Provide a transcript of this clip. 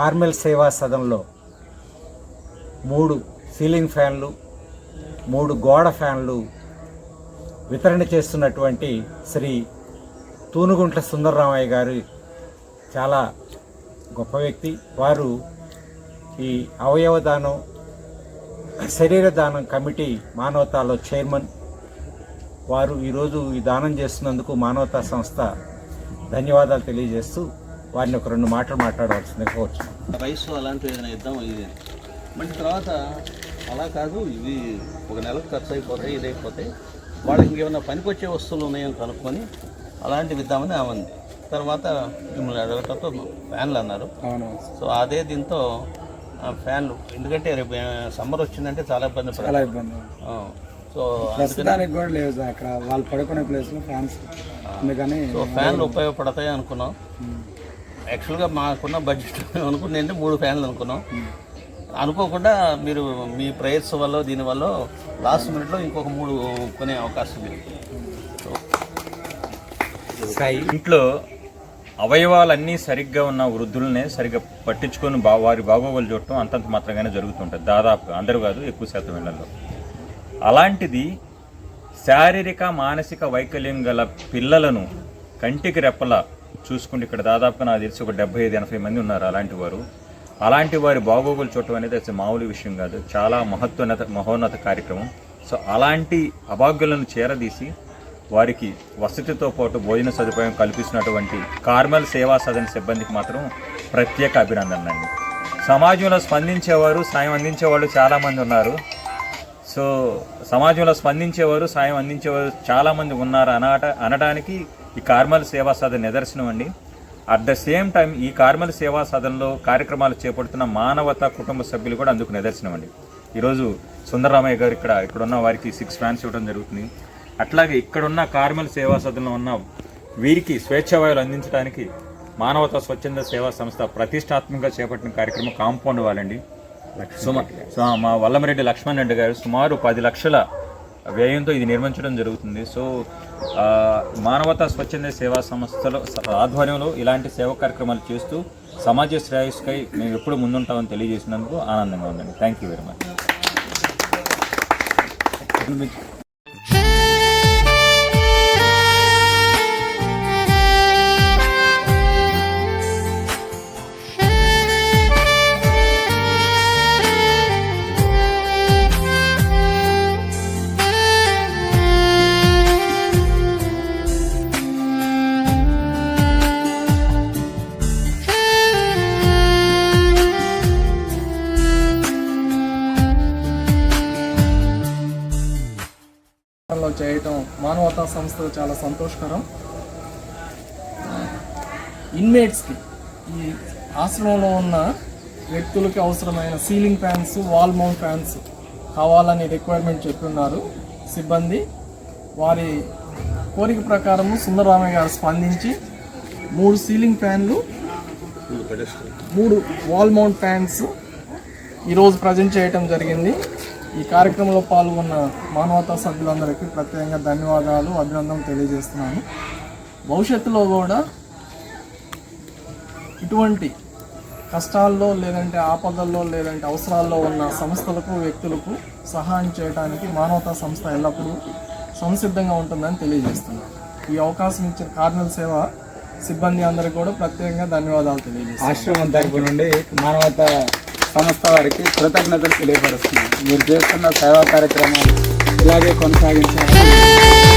Carmel సేవా సదన్లో 3 ceiling ఫ్యాన్లు 3 గోడ ఫ్యాన్లు వితరణ చేస్తున్నటువంటి శ్రీ తూనుగుంట్ల సుందరరామయ్య గారు చాలా గొప్ప వ్యక్తి. వారు ఈ అవయవ దానం శరీర దానం కమిటీ మానవతాలో చైర్మన్. వారు ఈరోజు ఈ దానం చేస్తున్నందుకు మానవతా సంస్థ ధన్యవాదాలు తెలియజేస్తూ వారిని ఒక 2 మాటలు మాట్లాడవలసింది కోవచ్చు. రైస్ అలాంటివి ఏదైనా ఇద్దాం ఇది మళ్ళీ తర్వాత అలా కాదు, ఇవి ఒక నెలకు ఖర్చు అయిపోతాయి, ఇది అయిపోతాయి, వాళ్ళకి ఇంకేమైనా పనికొచ్చే వస్తువులు ఉన్నాయని కనుక్కొని అలాంటివి ఇద్దామని ఆమంది. తర్వాత మిమ్మల్ని అడగటంతో ఫ్యాన్లు అన్నారు. సో అదే దీంతో ఫ్యాన్లు, ఎందుకంటే రేపు సమ్మర్ వచ్చిందంటే చాలా ఇబ్బంది పడాలి. సో ప్రస్తుతానికి కూడా లేదు అక్కడ వాళ్ళు పడుకునే ప్లేస్లో ఫ్యాన్స్, అందుకని సో ఫ్యాన్లు ఉపయోగపడతాయి అనుకున్నాం. యాక్చువల్గా మాకున్న బడ్జెట్ అనుకున్న 3 ఫ్యాన్లు అనుకున్నాం. అనుకోకుండా మీరు మీ ప్రేయర్స్ వల్ల దీనివల్ల లాస్ట్ మినిట్లో ఇంకొక 3 కొనే అవకాశం ఉంది. ఇంట్లో అవయవాలన్నీ సరిగ్గా ఉన్న వృద్ధులనే సరిగ్గా పట్టించుకొని వారి బాగోగులు చూడటం అంతంత మాత్రంగానే జరుగుతుంటుంది దాదాపుగా, అందరూ కాదు ఎక్కువ శాతం ఇళ్లలో. అలాంటిది శారీరక మానసిక వైకల్యం గల పిల్లలను కంటికి రెప్పలా చూసుకుంటే ఇక్కడ దాదాపుగా నాకు తెలిసి ఒక 75-80 మంది ఉన్నారు అలాంటి వారు. అలాంటి వారి బాగోగులు చూడటం అనేది అసలు మామూలు విషయం కాదు, చాలా మహోన్నత కార్యక్రమం. సో అలాంటి అభాగ్యులను చేరదీసి వారికి వసతితో పాటు భోజన సదుపాయం కల్పిస్తున్నటువంటి కార్మెల్ సేవా సదన్ సిబ్బందికి మాత్రం ప్రత్యేక అభినందనలు అండి. సమాజంలో స్పందించేవారు, సాయం అందించేవాళ్ళు చాలామంది ఉన్నారు. సో సమాజంలో స్పందించేవారు, సాయం అందించేవారు చాలామంది ఉన్నారు అనడానికి ఈ కార్మెల్ సేవా సదన్ నిదర్శనం అండి. అట్ ద సేమ్ టైం ఈ కార్మెల్ సేవా సదన్లో కార్యక్రమాలు చేపడుతున్న మానవతా కుటుంబ సభ్యులు కూడా అందుకు నిదర్శనం అండి. ఈరోజు సుందరరామయ్య గారు ఇక్కడున్న వారికి 6 ఫ్యాన్స్ ఇవ్వడం జరుగుతుంది. అట్లాగే ఇక్కడున్న కార్మెల్ సేవా సదన్లో ఉన్న వీరికి స్వేచ్ఛావాయువులు అందించడానికి మానవతా స్వచ్ఛంద సేవా సంస్థ ప్రతిష్టాత్మకంగా చేపట్టిన కార్యక్రమం కాంపౌండ్ వాళ్ళండి. మా వల్లమరెడ్డి లక్ష్మణ్ రెడ్డి గారు సుమారు 10 లక్షల వ్యయంతో ఇది నిర్మించడం జరుగుతుంది. సో మానవతా స్వచ్ఛంద సేవా సంస్థల ఆధ్వర్యంలో ఇలాంటి సేవా కార్యక్రమాలు చేస్తూ సమాజ శ్రేయస్కై మేము ఎప్పుడు ముందుంటామని తెలియజేసినందుకు ఆనందంగా ఉందండి. Thank you very much. చేయటం మానవతా సంస్థ చాలా సంతోషకరం. ఇన్మేట్స్కి, ఈ ఆశ్రమంలో ఉన్న వ్యక్తులకి అవసరమైన ceiling fans, wall mount fans కావాలని రిక్వైర్మెంట్ చెప్తున్నారు సిబ్బంది. వారి కోరిక ప్రకారము సుందరరామయ్య గారు స్పందించి 3 సీలింగ్ ఫ్యాన్లు, 3 వాల్ మౌంట్ ఫ్యాన్స్ ఈరోజు ప్రజెంట్ చేయటం జరిగింది. ఈ కార్యక్రమంలో పాల్గొన్న మానవతా సభ్యులందరికీ ప్రత్యేకంగా ధన్యవాదాలు, అభినందనలు తెలియజేస్తున్నాను. భవిష్యత్తులో కూడా ఇటువంటి కష్టాల్లో లేదంటే ఆపదల్లో లేదంటే అవసరాల్లో ఉన్న సంస్థలకు, వ్యక్తులకు సహాయం చేయడానికి మానవతా సంస్థ ఎల్లప్పుడూ సంసిద్ధంగా ఉంటుందని తెలియజేస్తున్నాను. ఈ అవకాశం ఇచ్చిన కార్మెల్ సేవ సిబ్బంది అందరికీ కూడా ప్రత్యేకంగా ధన్యవాదాలు తెలియజేస్తున్నాను. ఆశ్రమం తరపు నుండి మానవతా సంస్థ వారికి కృతజ్ఞతలు తెలియపరుస్తున్నాను. మీరు చేస్తున్న సేవా కార్యక్రమాలు ఇలాగే కొనసాగించాలని